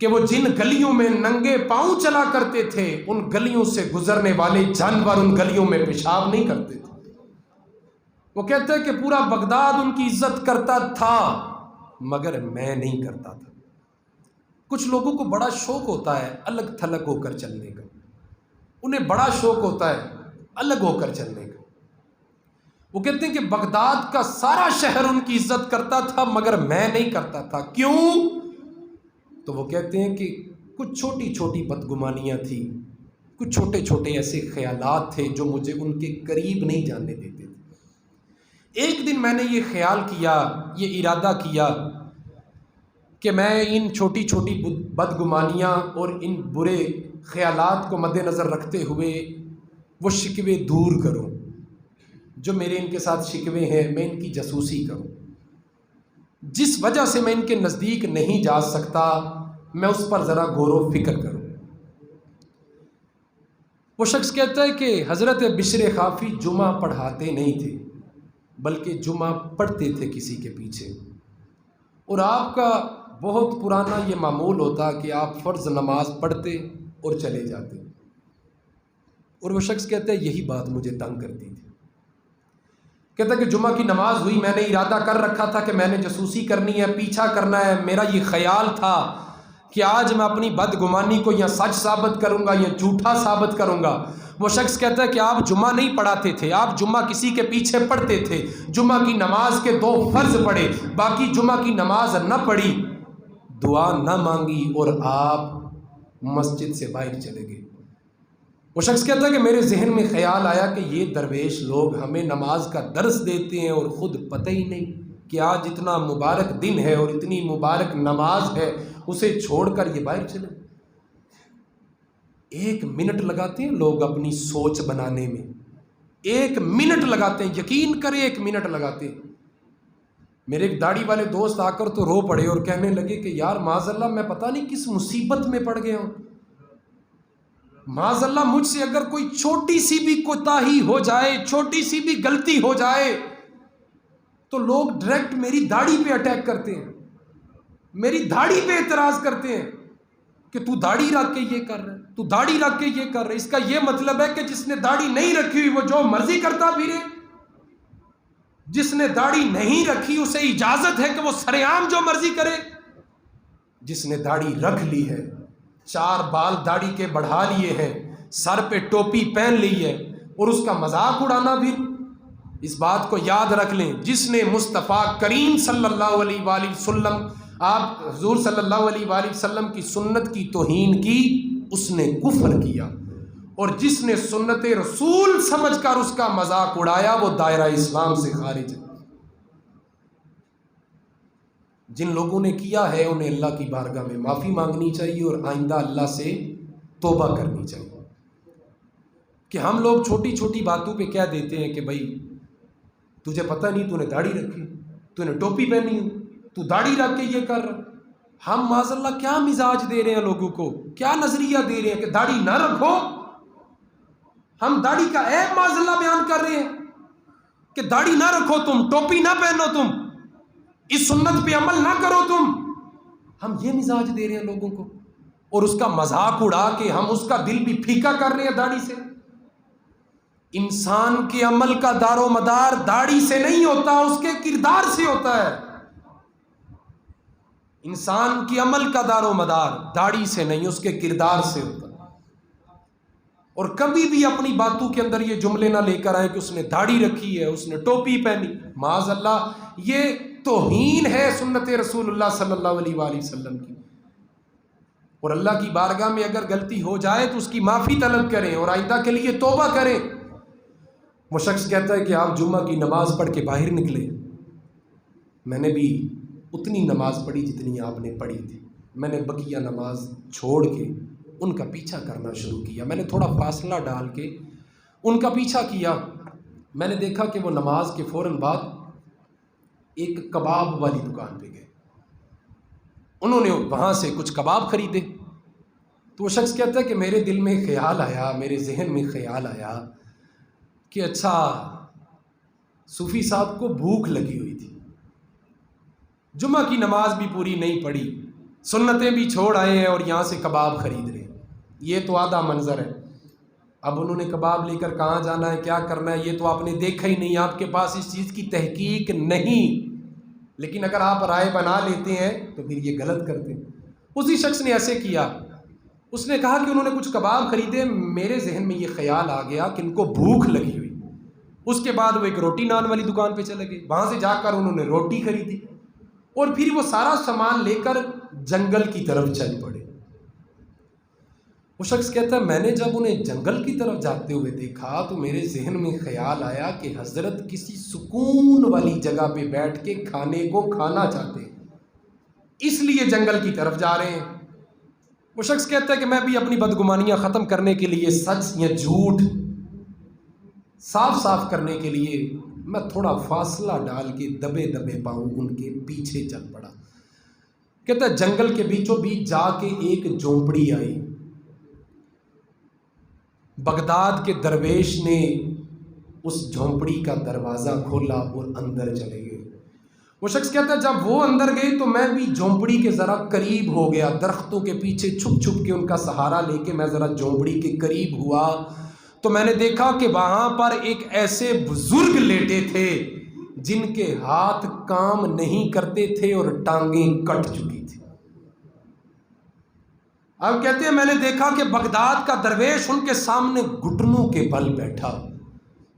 کہ وہ جن گلیوں میں ننگے پاؤں چلا کرتے تھے ان گلیوں سے گزرنے والے جانور ان گلیوں میں پیشاب نہیں کرتے تھے۔ وہ کہتے ہیں کہ پورا بغداد ان کی عزت کرتا تھا مگر میں نہیں کرتا تھا۔ کچھ لوگوں کو بڑا شوق ہوتا ہے الگ تھلگ ہو کر چلنے کا، انہیں بڑا شوق ہوتا ہے الگ ہو کر چلنے کا۔ وہ کہتے ہیں کہ بغداد کا سارا شہر ان کی عزت کرتا تھا مگر میں نہیں کرتا تھا، کیوں؟ تو وہ کہتے ہیں کہ کچھ چھوٹی چھوٹی بدگمانیاں تھیں، کچھ چھوٹے چھوٹے ایسے خیالات تھے جو مجھے ان کے قریب نہیں جانے دیتے تھے۔ ایک دن میں نے یہ خیال کیا، یہ ارادہ کیا کہ میں ان چھوٹی چھوٹی بدگمانیاں اور ان برے خیالات کو مد نظر رکھتے ہوئے وہ شکوے دور کروں، جو میرے ان کے ساتھ شکوے ہیں میں ان کی جاسوسی کروں، جس وجہ سے میں ان کے نزدیک نہیں جا سکتا میں اس پر ذرا غور و فکر کروں۔ وہ شخص کہتا ہے کہ حضرت بشر خافی جمعہ پڑھاتے نہیں تھے بلکہ جمعہ پڑھتے تھے کسی کے پیچھے، اور آپ کا بہت پرانا یہ معمول ہوتا کہ آپ فرض نماز پڑھتے اور چلے جاتے، اور وہ شخص کہتا ہے یہی بات مجھے تنگ کرتی تھی۔ کہتا ہے کہ جمعہ کی نماز ہوئی، میں نے ارادہ کر رکھا تھا کہ میں نے جاسوسی کرنی ہے، پیچھا کرنا ہے، میرا یہ خیال تھا کہ آج میں اپنی بدگمانی کو یا سچ ثابت کروں گا یا جھوٹا ثابت کروں گا۔ وہ شخص کہتا ہے کہ آپ جمعہ نہیں پڑھاتے تھے، آپ جمعہ کسی کے پیچھے پڑھتے تھے، جمعہ کی نماز کے 2 فرض پڑھے، باقی جمعہ کی نماز نہ پڑھی، دعا نہ مانگی اور آپ مسجد سے باہر چلے گئے۔ وہ شخص کہتا ہے کہ میرے ذہن میں خیال آیا کہ یہ درویش لوگ ہمیں نماز کا درس دیتے ہیں اور خود پتہ ہی نہیں کہ آج اتنا مبارک دن ہے اور اتنی مبارک نماز ہے، اسے چھوڑ کر یہ باہر چلے۔ 1 منٹ لگاتے ہیں لوگ اپنی سوچ بنانے میں، 1 منٹ لگاتے ہیں، یقین کریں 1 منٹ لگاتے ہیں۔ میرے ایک داڑھی والے دوست آ کر تو رو پڑے اور کہنے لگے کہ یار معاذ اللہ میں پتہ نہیں کس مصیبت میں پڑ گیا ہوں، معاذ اللہ مجھ سے اگر کوئی چھوٹی سی بھی کوتاہی ہو جائے، چھوٹی سی بھی غلطی ہو جائے تو لوگ ڈائریکٹ میری داڑھی پہ اٹیک کرتے ہیں، میری داڑھی پہ اعتراض کرتے ہیں کہ تو داڑھی رکھ کے یہ کر رہا ہے، تو داڑھی رکھ کے یہ کر رہا ہے۔ اس کا یہ مطلب ہے کہ جس نے داڑھی نہیں رکھی ہوئی وہ جو مرضی کرتا پھرے، جس نے داڑھی نہیں رکھی اسے اجازت ہے کہ وہ سرے عام جو مرضی کرے، جس نے داڑھی رکھ لی ہے، 4 بال داڑھی کے بڑھا لیے ہیں، سر پہ ٹوپی پہن لی ہے اور اس کا مذاق اڑانا بھی، اس بات کو یاد رکھ لیں، جس نے مصطفیٰ کریم صلی اللہ علیہ وآلہ وسلم، آپ حضور صلی اللہ علیہ وآلہ وسلم کی سنت کی توہین کی، اس نے کفر کیا، اور جس نے سنت رسول سمجھ کر اس کا مذاق اڑایا وہ دائرہ اسلام سے خارج ہے۔ جن لوگوں نے کیا ہے انہیں اللہ کی بارگاہ میں معافی مانگنی چاہیے اور آئندہ اللہ سے توبہ کرنی چاہیے۔ کہ ہم لوگ چھوٹی چھوٹی باتوں پہ کہہ دیتے ہیں کہ بھائی تجھے پتہ نہیں، تو نے داڑھی رکھی، تو نے ٹوپی پہنی ہے، تو داڑھی رکھ کے یہ کر رہا۔ ہم معاذ اللہ کیا مزاج دے رہے ہیں لوگوں کو، کیا نظریہ دے رہے ہیں کہ داڑھی نہ رکھو۔ ہم داڑھی کا عیب معاذ اللہ بیان کر رہے ہیں کہ داڑھی نہ رکھو تم، ٹوپی نہ پہنو تم، اس سنت پہ عمل نہ کرو تم۔ ہم یہ مزاج دے رہے ہیں لوگوں کو اور اس کا مذاق اڑا کے ہم اس کا دل بھی پھیکا کر رہے ہیں داڑھی سے۔ انسان کے عمل کا دار و مدار داڑھی سے نہیں ہوتا، اس کے کردار سے ہوتا ہے۔ انسان کی عمل کا دار و مدار داڑھی سے نہیں، اس کے کردار سے ہوتا ہے۔ اور کبھی بھی اپنی باتوں کے اندر یہ جملے نہ لے کر آئے کہ اس نے داڑھی رکھی ہے، اس نے ٹوپی پہنی، معاذ اللہ یہ توہین ہے سنت رسول اللہ صلی اللہ علیہ وآلہ وسلم کی۔ اور اللہ کی بارگاہ میں اگر غلطی ہو جائے تو اس کی معافی طلب کریں اور آئندہ کے لیے توبہ کریں۔ وہ شخص کہتا ہے کہ آپ جمعہ کی نماز پڑھ کے باہر نکلے، میں نے بھی اتنی نماز پڑھی جتنی آپ نے پڑھی تھی، میں نے بقیہ نماز چھوڑ کے ان کا پیچھا کرنا شروع کیا، میں نے تھوڑا فاصلہ ڈال کے ان کا پیچھا کیا۔ میں نے دیکھا کہ وہ نماز کے فوراً بعد ایک کباب والی دکان پہ گئے، انہوں نے وہاں سے کچھ کباب خریدے۔ تو وہ شخص کہتا ہے کہ میرے دل میں خیال آیا، میرے ذہن میں خیال آیا کہ اچھا صوفی صاحب کو بھوک لگی ہوئی تھی، جمعہ کی نماز بھی پوری نہیں پڑھی، سنتیں بھی چھوڑ آئے ہیں اور یہاں سے کباب خرید رہے ہیں۔ یہ تو آدھا منظر ہے۔ اب انہوں نے کباب لے کر کہاں جانا ہے، کیا کرنا ہے، یہ تو آپ نے دیکھا ہی نہیں، آپ کے پاس اس چیز کی تحقیق نہیں۔ لیکن اگر آپ رائے بنا لیتے ہیں تو پھر یہ غلط کرتے ہیں۔ اسی شخص نے ایسے کیا، اس نے کہا کہ انہوں نے کچھ کباب خریدے، میرے ذہن میں یہ خیال آ گیا کہ ان کو بھوک لگی ہوئی۔ اس کے بعد وہ ایک روٹی نان والی دکان پہ چلے گئے، وہاں سے جا کر انہوں نے روٹی خریدی اور پھر وہ سارا سامان لے کر جنگل کی طرف چل پڑے۔ وہ شخص کہتا ہے میں نے جب انہیں جنگل کی طرف جاتے ہوئے دیکھا تو میرے ذہن میں خیال آیا کہ حضرت کسی سکون والی جگہ پہ بیٹھ کے کھانے کو کھانا چاہتے ہیں، اس لیے جنگل کی طرف جا رہے ہیں۔ وہ شخص کہتا ہے کہ میں بھی اپنی بدگمانیاں ختم کرنے کے لیے، سچ یا جھوٹ صاف صاف کرنے کے لیے میں تھوڑا فاصلہ ڈال کے دبے دبے پاؤں ان کے پیچھے چل پڑا۔ کہتا ہے جنگل کے بیچوں بیچ جا کے ایک جھونپڑی آئی، بغداد کے درویش نے اس جھونپڑی کا دروازہ کھولا اور اندر چلے گئے۔ وہ شخص کہتا ہے جب وہ اندر گئے تو میں بھی جھونپڑی کے ذرا قریب ہو گیا، درختوں کے پیچھے چھپ چھپ کے ان کا سہارا لے کے میں ذرا جھونپڑی کے قریب ہوا تو میں نے دیکھا کہ وہاں پر ایک ایسے بزرگ لیٹے تھے جن کے ہاتھ کام نہیں کرتے تھے اور ٹانگیں کٹ چکی تھی۔ اب کہتے ہیں میں نے دیکھا کہ بغداد کا درویش ان کے سامنے گھٹنوں کے بل بیٹھا،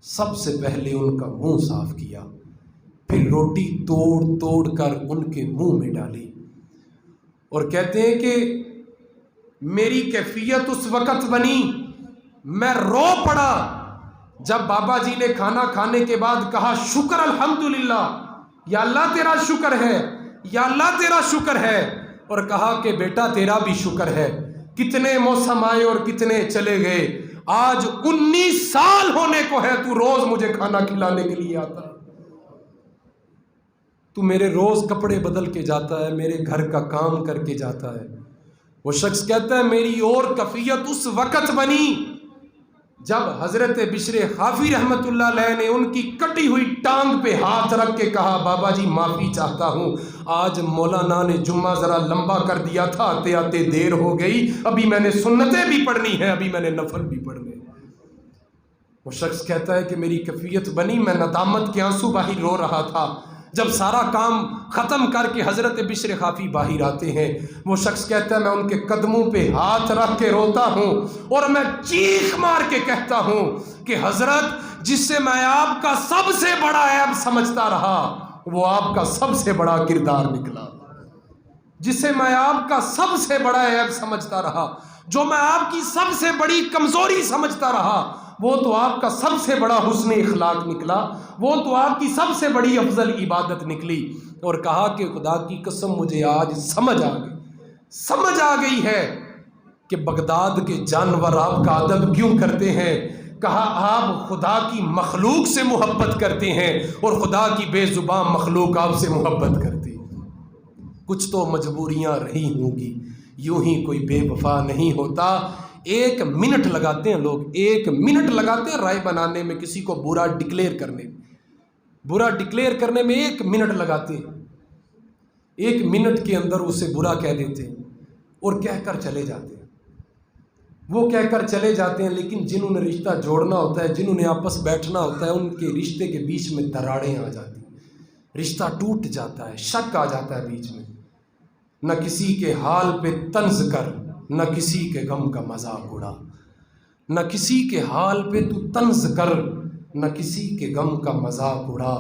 سب سے پہلے ان کا منہ صاف کیا، پھر روٹی توڑ توڑ کر ان کے منہ میں ڈالی اور کہتے ہیں کہ میری کیفیت اس وقت بنی، میں رو پڑا جب بابا جی نے کھانا کھانے کے بعد کہا شکر الحمدللہ، یا اللہ تیرا شکر ہے، یا اللہ تیرا شکر ہے، اور کہا کہ بیٹا تیرا بھی شکر ہے، کتنے موسم آئے اور کتنے چلے گئے، آج 19 سال ہونے کو ہے تو روز مجھے کھانا کھلانے کے لیے آتا ہے، تو میرے روز کپڑے بدل کے جاتا ہے، میرے گھر کا کام کر کے جاتا ہے۔ وہ شخص کہتا ہے میری اور کیفیت اس وقت بنی جب حضرت بشر خافی رحمت اللہ علیہ نے ان کی کٹی ہوئی ٹانگ پہ ہاتھ رکھ کے کہا بابا جی معافی چاہتا ہوں، آج مولانا نے جمعہ ذرا لمبا کر دیا تھا، آتے آتے دیر ہو گئی، ابھی میں نے سنتیں بھی پڑھنی ہیں، ابھی میں نے نفل بھی پڑھنے ہیں۔ وہ شخص کہتا ہے کہ میری کیفیت بنی، میں ندامت کے آنسو باہر رو رہا تھا، جب سارا کام ختم کر کے حضرت بشر خافی باہر آتے ہیں، وہ شخص کہتا ہے میں ان کے قدموں پہ ہاتھ رکھ کے روتا ہوں اور میں چیخ مار کے کہتا ہوں کہ حضرت جس سے میں آپ کا سب سے بڑا عیب سمجھتا رہا وہ آپ کا سب سے بڑا کردار نکلا، جسے میں آپ کا سب سے بڑا عیب سمجھتا رہا، جو میں آپ کی سب سے بڑی کمزوری سمجھتا رہا، وہ تو آپ کا سب سے بڑا حسن اخلاق نکلا، وہ تو آپ کی سب سے بڑی افضل عبادت نکلی۔ اور کہا کہ خدا کی قسم مجھے آج سمجھ آ گئی ہے کہ بغداد کے جانور آپ کا ادب کیوں کرتے ہیں۔ کہا آپ خدا کی مخلوق سے محبت کرتے ہیں اور خدا کی بے زبان مخلوق آپ سے محبت کرتی ہے، کچھ تو مجبوریاں رہی ہوں گی، یوں ہی کوئی بے وفا نہیں ہوتا۔ 1 منٹ لگاتے ہیں لوگ، 1 منٹ لگاتے ہیں رائے بنانے میں، کسی کو برا ڈکلیئر کرنے میں 1 منٹ لگاتے ہیں، 1 منٹ کے اندر اسے برا کہہ دیتے ہیں اور کہہ کر چلے جاتے ہیں، وہ کہہ کر چلے جاتے ہیں، لیکن جنہوں نے رشتہ جوڑنا ہوتا ہے، جنہوں نے آپس بیٹھنا ہوتا ہے، ان کے رشتے کے بیچ میں دراڑیں آ جاتی ہیں، رشتہ ٹوٹ جاتا ہے، شک آ جاتا ہے بیچ میں۔ نہ کسی کے حال پہ طنز کر، نہ کسی کے غم کا مذاق اڑا، نہ کسی کے حال پہ تو طنز کر، نہ کسی کے غم کا مذاق اڑا،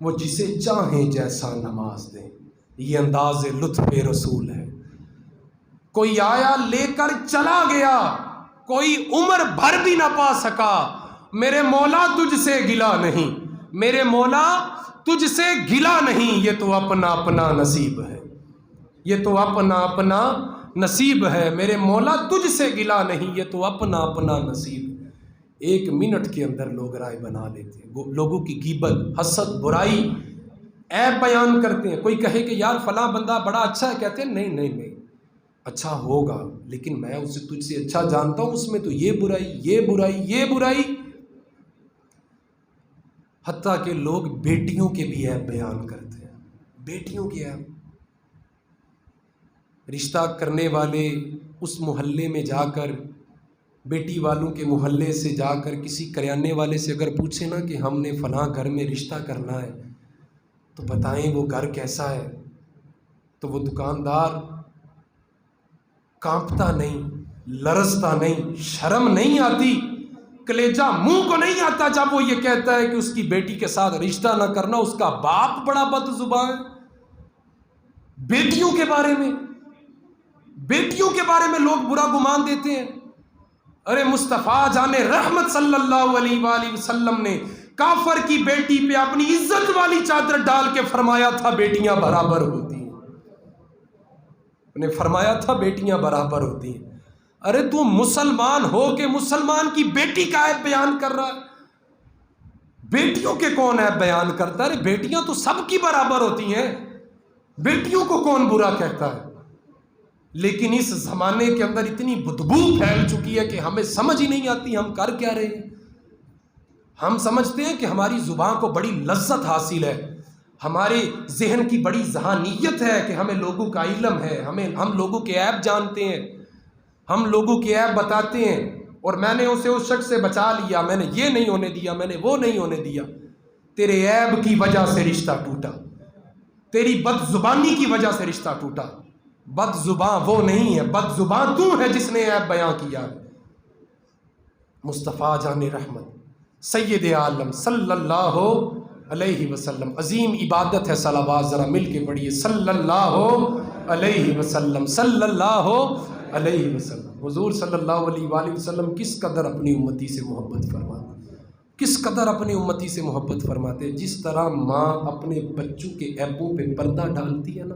وہ جسے چاہیں جیسا نماز دیں، یہ انداز لطف رسول ہے۔ کوئی آیا لے کر چلا گیا، کوئی عمر بھر بھی نہ پا سکا، میرے مولا تجھ سے گلا نہیں، میرے مولا تجھ سے گلا نہیں، یہ تو اپنا اپنا نصیب ہے، یہ تو اپنا اپنا نصیب ہے، میرے مولا تجھ سے گلا نہیں، یہ تو اپنا اپنا نصیب ہے۔ 1 منٹ کے اندر لوگ رائے بنا لیتے ہیں، لوگوں کی غیبت، حسد، برائی، عیب بیان کرتے ہیں۔ کوئی کہے کہ یار فلاں بندہ بڑا اچھا ہے، کہتے ہیں نہیں اچھا ہوگا، لیکن میں اسے تجھ سے اچھا جانتا ہوں، اس میں تو یہ برائی، حتیٰ کہ لوگ بیٹیوں کے بھی عیب بیان کرتے ہیں، بیٹیوں کے عیب۔ رشتہ کرنے والے اس محلے میں جا کر، بیٹی والوں کے محلے سے جا کر کسی کریانے والے سے اگر پوچھیں نا کہ ہم نے فلاں گھر میں رشتہ کرنا ہے تو بتائیں وہ گھر کیسا ہے، تو وہ دکاندار کانپتا نہیں، لرزتا نہیں، شرم نہیں آتی، کلیجہ منہ کو نہیں آتا جب وہ یہ کہتا ہے کہ اس کی بیٹی کے ساتھ رشتہ نہ کرنا، اس کا باپ بڑا بد زبان ہے۔ بیٹیوں کے بارے میں لوگ برا گمان دیتے ہیں۔ ارے مصطفیٰ جان رحمت صلی اللہ علیہ وآلہ وسلم نے کافر کی بیٹی پہ اپنی عزت والی چادر ڈال کے فرمایا تھا بیٹیاں برابر ہوتی ہیں، انہیں فرمایا تھا بیٹیاں برابر ہوتی ہیں۔ ارے تو مسلمان ہو کے مسلمان کی بیٹی کا عیب بیان کر رہا ہے، بیٹیوں کے کون عیب بیان کرتا ہے؟ ارے بیٹیاں تو سب کی برابر ہوتی ہیں، بیٹیوں کو کون برا کہتا ہے؟ لیکن اس زمانے کے اندر اتنی بدبو پھیل چکی ہے کہ ہمیں سمجھ ہی نہیں آتی ہم کر کیا رہے ہیں۔ ہم سمجھتے ہیں کہ ہماری زبان کو بڑی لذت حاصل ہے، ہمارے ذہن کی بڑی ذہانیت ہے کہ ہمیں لوگوں کا علم ہے، ہم لوگوں کے عیب جانتے ہیں، ہم لوگوں کے عیب بتاتے ہیں، اور میں نے اسے اس شخص سے بچا لیا، میں نے یہ نہیں ہونے دیا، میں نے وہ نہیں ہونے دیا۔ تیرے عیب کی وجہ سے رشتہ ٹوٹا، تیری بد زبانی کی وجہ سے رشتہ ٹوٹا۔ بد زباں وہ نہیں ہے، بد زباں تو ہے جس نے عیب بیان کیا۔ مصطفیٰ جان رحمت سید عالم صلی اللہ علیہ وسلم، عظیم عبادت ہے صلوات، ذرا مل کے پڑھیے صلی اللہ علیہ وسلم، صلی اللہ علیہ وسلم۔ حضور صلی اللہ علیہ وآلہ وسلم کس قدر اپنی امتی سے محبت فرماتے، کس قدر اپنی امتی سے محبت فرماتے۔ جس طرح ماں اپنے بچوں کے عیبوں پہ پردہ ڈالتی ہے نا،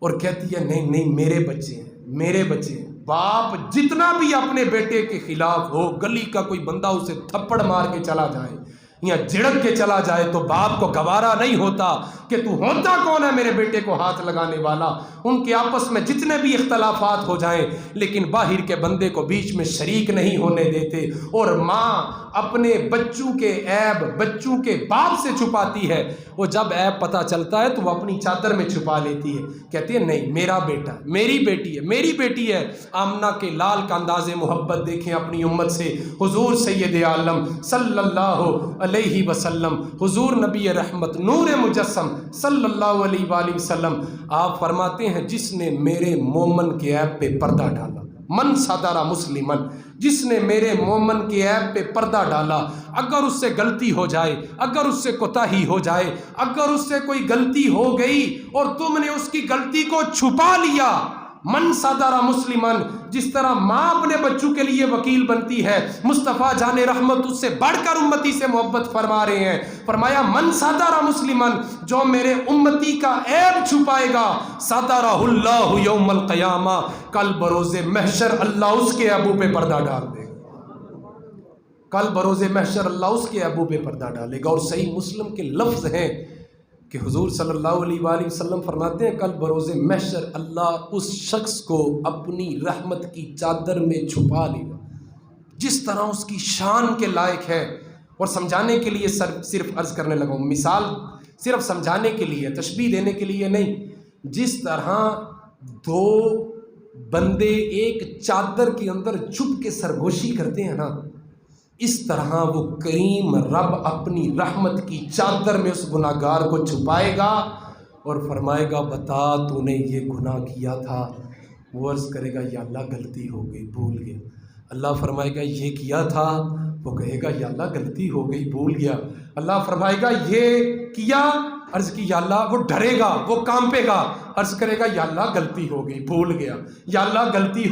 اور کہتی ہے نہیں نہیں میرے بچے ہیں، میرے بچے ہیں۔ باپ جتنا بھی اپنے بیٹے کے خلاف ہو، گلی کا کوئی بندہ اسے تھپڑ مار کے چلا جائے یا جھڑک کے چلا جائے تو باپ کو گوارا نہیں ہوتا کہ تو ہوتا کون ہے میرے بیٹے کو ہاتھ لگانے والا۔ ان کے آپس میں جتنے بھی اختلافات ہو جائیں لیکن باہر کے بندے کو بیچ میں شریک نہیں ہونے دیتے۔ اور ماں اپنے بچوں کے عیب بچوں کے باپ سے چھپاتی ہے، وہ جب عیب پتہ چلتا ہے تو وہ اپنی چادر میں چھپا لیتی ہے، کہتی ہے نہیں میرا بیٹا، میری بیٹی ہے، میری بیٹی ہے۔ آمنہ کے لال کا انداز محبت دیکھیں اپنی امت سے۔ حضور سید عالم صلی اللہ علیہ وسلم، حضور نبی رحمت نور مجسم صلی اللہ علیہ وآلہ وسلم، آپ فرماتے ہیں جس نے میرے مومن کے عیب پہ پردہ ڈالا، من ستر مسلمن، جس نے میرے مومن کے عیب پہ پردہ ڈالا، اگر اس سے غلطی ہو جائے، اگر اس سے کوتاہی ہو جائے، اگر اس سے کوئی غلطی ہو گئی اور تم نے اس کی غلطی کو چھپا لیا، من ستر مسلمن، جس طرح ماں اپنے بچوں کے لیے وکیل بنتی ہے، مصطفیٰ جان رحمت اس سے بڑھ کر امتی سے محبت فرما رہے ہیں۔ فرمایا من ستر مسلمن، جو میرے امتی کا عیب چھپائے گا، سترہ اللہ یوم القیامہ، کل بروز محشر اللہ اس کے عیبوں پہ پردہ ڈال دے گا، کل بروز محشر اللہ اس کے عیبوں پہ پردہ ڈالے گا۔ اور صحیح مسلم کے لفظ ہیں کہ حضور صلی اللہ علیہ وآلہ وسلم فرماتے ہیں کل بروز محشر اللہ اس شخص کو اپنی رحمت کی چادر میں چھپا لے گا جس طرح اس کی شان کے لائق ہے۔ اور سمجھانے کے لیے صرف عرض کرنے لگا ہوں، مثال صرف سمجھانے کے لیے، تشبیہ دینے کے لیے نہیں، جس طرح دو بندے ایک چادر کے اندر چھپ کے سرگوشی کرتے ہیں نا، اس طرح وہ کریم رب اپنی رحمت کی چادر میں اس گناہگار کو چھپائے گا اور فرمائے گا بتا تو نے یہ گناہ کیا تھا۔ وہ عرض کرے گا یا اللہ غلطی ہو گئی، بھول گیا۔ اللہ فرمائے گا یہ کیا تھا، وہ کہے گا یا اللہ غلطی ہو گئی، بھول گیا۔ اللہ فرمائے گا یہ کیا، عرض کی یا اللہ، وہ ڈرے گا، وہ کانپے گا، عرض کرے گا یا اللہ غلطی ہو گئی، بھول گیا، یا اللہ غلطی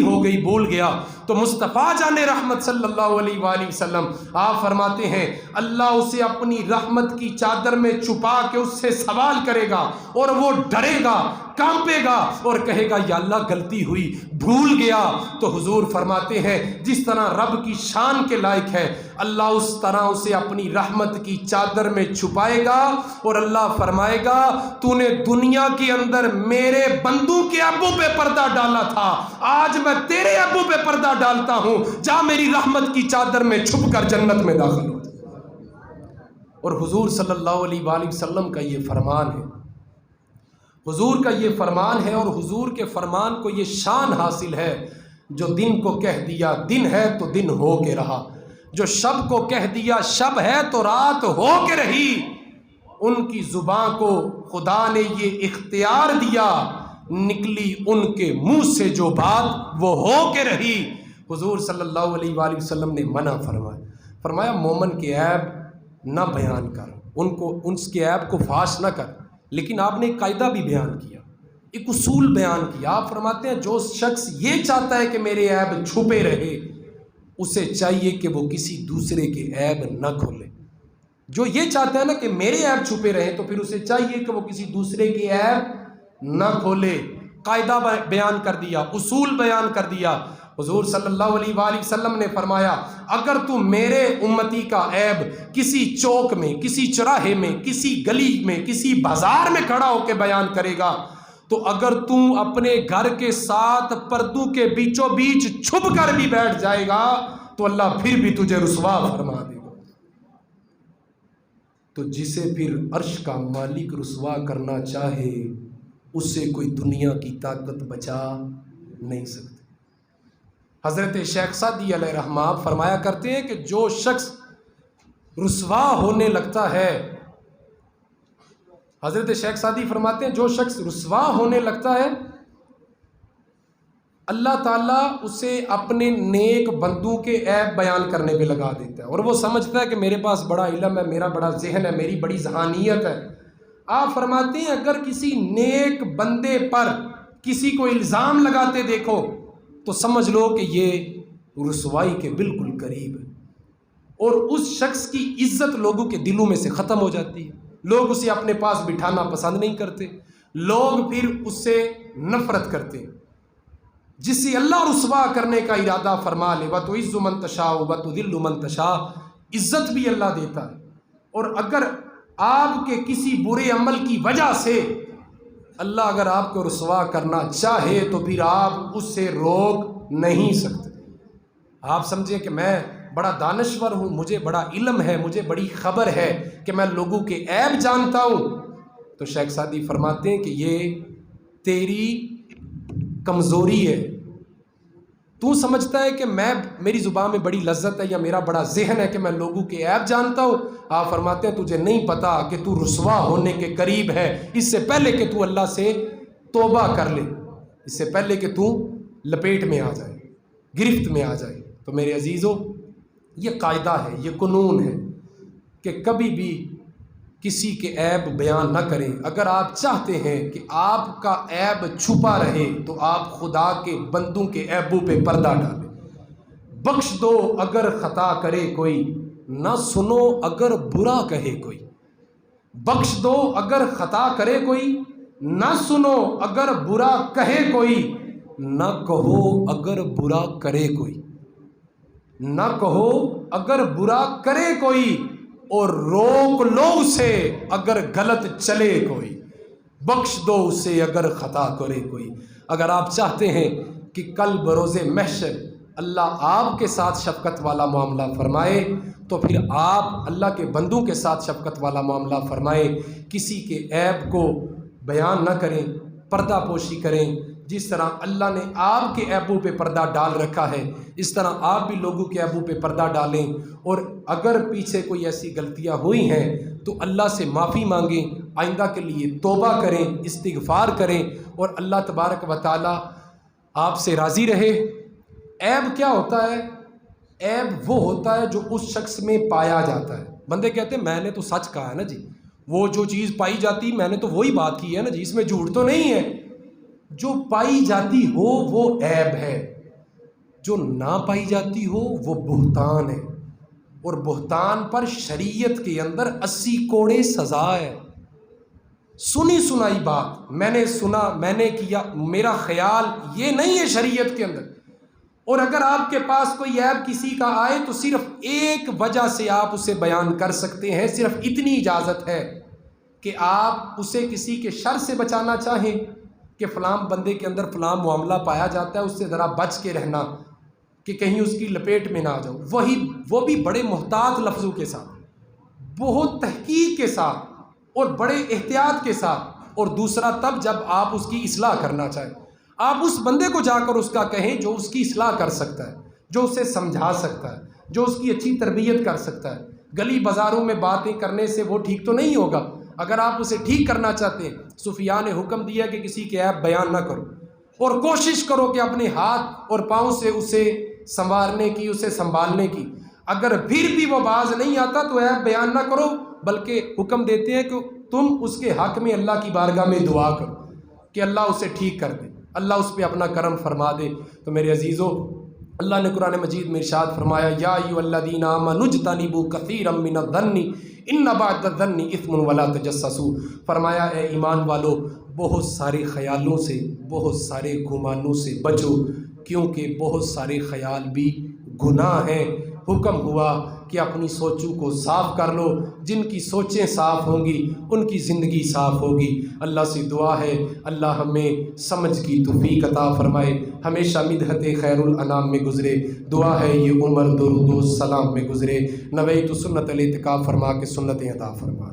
ہو گئی، بھول گیا۔ تو مصطفیٰ جان رحمت صلی اللہ علیہ وآلہ وسلم آپ فرماتے ہیں اللہ اسے اپنی رحمت کی چادر میں چھپا کے اس سے سوال کرے گا اور وہ ڈرے گا، کانپے گا اور کہے گا یا اللہ غلطی ہوئی، بھول گیا۔ تو حضور فرماتے ہیں جس طرح رب کی شان کے لائق ہے اللہ اس طرح اسے اپنی رحمت کی چادر میں چھپائے گا اور اللہ فرمائے گا تو نے دنیا کے اندر میرے بندوں کے عیبوں پہ پردہ ڈالا تھا، آج میں تیرے عیبوں پہ پردہ ڈالتا ہوں، جا میری رحمت کی چادر میں چھپ کر جنت میں داخل ہو۔ اور حضور صلی اللہ علیہ وآلہ وسلم کا یہ فرمان ہے، حضور کا یہ فرمان ہے، اور حضور کے فرمان کو یہ شان حاصل ہے جو دن کو کہہ دیا دن ہے تو دن ہو کے رہا، جو شب کو کہہ دیا شب ہے تو رات ہو کے رہی۔ ان کی زبان کو خدا نے یہ اختیار دیا، نکلی ان کے منہ سے جو بات وہ ہو کے رہی۔ حضور صلی اللہ علیہ وآلہ وسلم نے منع فرمایا مومن کے عیب نہ بیان کر، ان کے عیب کو فاش نہ کر، لیکن آپ نے ایک قاعدہ بھی بیان کیا، ایک اصول بیان کیا۔ آپ فرماتے ہیں جو شخص یہ چاہتا ہے کہ میرے عیب چھپے رہے اسے چاہیے کہ وہ کسی دوسرے کے عیب نہ کھولے۔ جو یہ چاہتا ہے نا کہ میرے عیب چھپے رہیں تو پھر اسے چاہیے کہ وہ کسی دوسرے کے عیب نہ کھولے۔ قاعدہ بیان کر دیا، اصول بیان کر دیا۔ حضور صلی اللہ علیہ وآلہ وسلم نے فرمایا اگر تو میرے امتی کا عیب کسی چوک میں، کسی چوراہے میں، کسی گلی میں، کسی بازار میں کھڑا ہو کے بیان کرے گا تو اگر تو اپنے گھر کے ساتھ پردوں کے بیچوں بیچ چھپ کر بھی بیٹھ جائے گا تو اللہ پھر بھی تجھے رسوا فرما دے گا۔ تو جسے پھر عرش کا مالک رسوا کرنا چاہے اسے کوئی دنیا کی طاقت بچا نہیں سکتی۔ حضرت شیخ سعدی علیہ رحمہ فرمایا کرتے ہیں کہ جو شخص رسوا ہونے لگتا ہے، حضرت شیخ سعدی فرماتے ہیں جو شخص رسوا ہونے لگتا ہے اللہ تعالیٰ اسے اپنے نیک بندوں کے عیب بیان کرنے پہ لگا دیتا ہے، اور وہ سمجھتا ہے کہ میرے پاس بڑا علم ہے، میرا بڑا ذہن ہے، میری بڑی ذہانیت ہے۔ آپ فرماتے ہیں اگر کسی نیک بندے پر کسی کو الزام لگاتے دیکھو تو سمجھ لو کہ یہ رسوائی کے بالکل قریب ہے، اور اس شخص کی عزت لوگوں کے دلوں میں سے ختم ہو جاتی ہے، لوگ اسے اپنے پاس بٹھانا پسند نہیں کرتے، لوگ پھر اس سے نفرت کرتے ہیں۔ جسے اللہ رسوا کرنے کا ارادہ فرما لے، وَتُعِزُّ مَن تَشَاءُ وَتُذِلُّ مَن تَشَاءُ، عزت بھی اللہ دیتا ہے، اور اگر آپ کے کسی برے عمل کی وجہ سے اللہ اگر آپ کو رسوا کرنا چاہے تو پھر آپ اس سے روک نہیں سکتے۔ آپ سمجھیں کہ میں بڑا دانشور ہوں، مجھے بڑا علم ہے، مجھے بڑی خبر ہے کہ میں لوگوں کے عیب جانتا ہوں، تو شیخ سعدی فرماتے ہیں کہ یہ تیری کمزوری ہے۔ تو سمجھتا ہے کہ میری زبان میں بڑی لذت ہے یا میرا بڑا ذہن ہے کہ میں لوگوں کے عیب جانتا ہوں۔ آپ فرماتے ہیں تجھے نہیں پتا کہ تو رسوا ہونے کے قریب ہے، اس سے پہلے کہ تو اللہ سے توبہ کر لے، اس سے پہلے کہ تو لپیٹ میں آ جائے، گرفت میں آ جائے۔ تو میرے عزیزو، یہ قاعدہ ہے، یہ قانون ہے کہ کبھی بھی کسی کے عیب بیان نہ کریں۔ اگر آپ چاہتے ہیں کہ آپ کا عیب چھپا رہے تو آپ خدا کے بندوں کے عیبوں پہ پردہ ڈالیں۔ بخش دو اگر خطا کرے کوئی، نہ سنو اگر برا کہے کوئی۔ بخش دو اگر خطا کرے کوئی، نہ سنو اگر برا کہے کوئی، نہ کہو اگر برا کرے کوئی، نہ کہو اگر برا کرے کوئی، اور روک لو اسے اگر غلط چلے کوئی۔ بخش دو اسے اگر خطا کرے کوئی۔ اگر آپ چاہتے ہیں کہ کل بروز محشر اللہ آپ کے ساتھ شفقت والا معاملہ فرمائے تو پھر آپ اللہ کے بندوں کے ساتھ شفقت والا معاملہ فرمائیں، کسی کے عیب کو بیان نہ کریں، پردہ پوشی کریں۔ جس طرح اللہ نے آپ کے عیبوں پہ پردہ ڈال رکھا ہے، اس طرح آپ بھی لوگوں کے عیبوں پہ پردہ ڈالیں، اور اگر پیچھے کوئی ایسی غلطیاں ہوئی ہیں تو اللہ سے معافی مانگیں، آئندہ کے لیے توبہ کریں، استغفار کریں، اور اللہ تبارک و تعالی آپ سے راضی رہے۔ عیب کیا ہوتا ہے؟ عیب وہ ہوتا ہے جو اس شخص میں پایا جاتا ہے۔ بندے کہتے ہیں میں نے تو سچ کہا ہے نا جی، وہ جو چیز پائی جاتی میں نے تو وہی بات کی ہے نا جی، اس میں جھوٹ تو نہیں ہے۔ جو پائی جاتی ہو وہ عیب ہے، جو نہ پائی جاتی ہو وہ بہتان ہے، اور بہتان پر شریعت کے اندر 80 کوڑے سزا ہے۔ سنی سنائی بات، میں نے سنا، میں نے کیا، میرا خیال، یہ نہیں ہے شریعت کے اندر۔ اور اگر آپ کے پاس کوئی عیب کسی کا آئے تو صرف ایک وجہ سے آپ اسے بیان کر سکتے ہیں، صرف اتنی اجازت ہے کہ آپ اسے کسی کے شر سے بچانا چاہیں کہ فلاں بندے کے اندر فلاں معاملہ پایا جاتا ہے، اس سے ذرا بچ کے رہنا کہ کہیں اس کی لپیٹ میں نہ آ جاؤ، وہ بھی بڑے محتاط لفظوں کے ساتھ، بہت تحقیق کے ساتھ اور بڑے احتیاط کے ساتھ۔ اور دوسرا تب جب آپ اس کی اصلاح کرنا چاہیں، آپ اس بندے کو جا کر اس کا کہیں جو اس کی اصلاح کر سکتا ہے، جو اسے سمجھا سکتا ہے، جو اس کی اچھی تربیت کر سکتا ہے۔ گلی بازاروں میں باتیں کرنے سے وہ ٹھیک تو نہیں ہوگا۔ اگر آپ اسے ٹھیک کرنا چاہتے ہیں، صوفیاء نے حکم دیا کہ کسی کے عیب بیان نہ کرو، اور کوشش کرو کہ اپنے ہاتھ اور پاؤں سے اسے سنوارنے کی، اسے سنبھالنے کی۔ اگر پھر بھی وہ باز نہیں آتا تو عیب بیان نہ کرو، بلکہ حکم دیتے ہیں کہ تم اس کے حق میں اللہ کی بارگاہ میں دعا کرو کہ اللہ اسے ٹھیک کر دے، اللہ اس پہ اپنا کرم فرما دے۔ تو میرے عزیزو، اللہ نے قرآن مجید میں ارشاد فرمایا، یا ایھا الذین آمنوا اجتنبوا کثیرا من الظن ان بعض الظن اثم ولا تجسسوا۔ فرمایا اے ایمان والو، بہت سارے خیالوں سے، بہت سارے گمانوں سے بچو، کیونکہ بہت سارے خیال بھی گناہ ہیں۔ حکم ہوا کہ اپنی سوچوں کو صاف کر لو، جن کی سوچیں صاف ہوں گی ان کی زندگی صاف ہوگی۔ اللہ سے دعا ہے اللہ ہمیں سمجھ کی توفیق عطا فرمائے، ہمیشہ مدحت خیر الانام میں گزرے۔ دعا ہے یہ عمر درود و سلام میں گزرے، نویت سنت الاعتکاف فرما کے سنتیں عطا فرما۔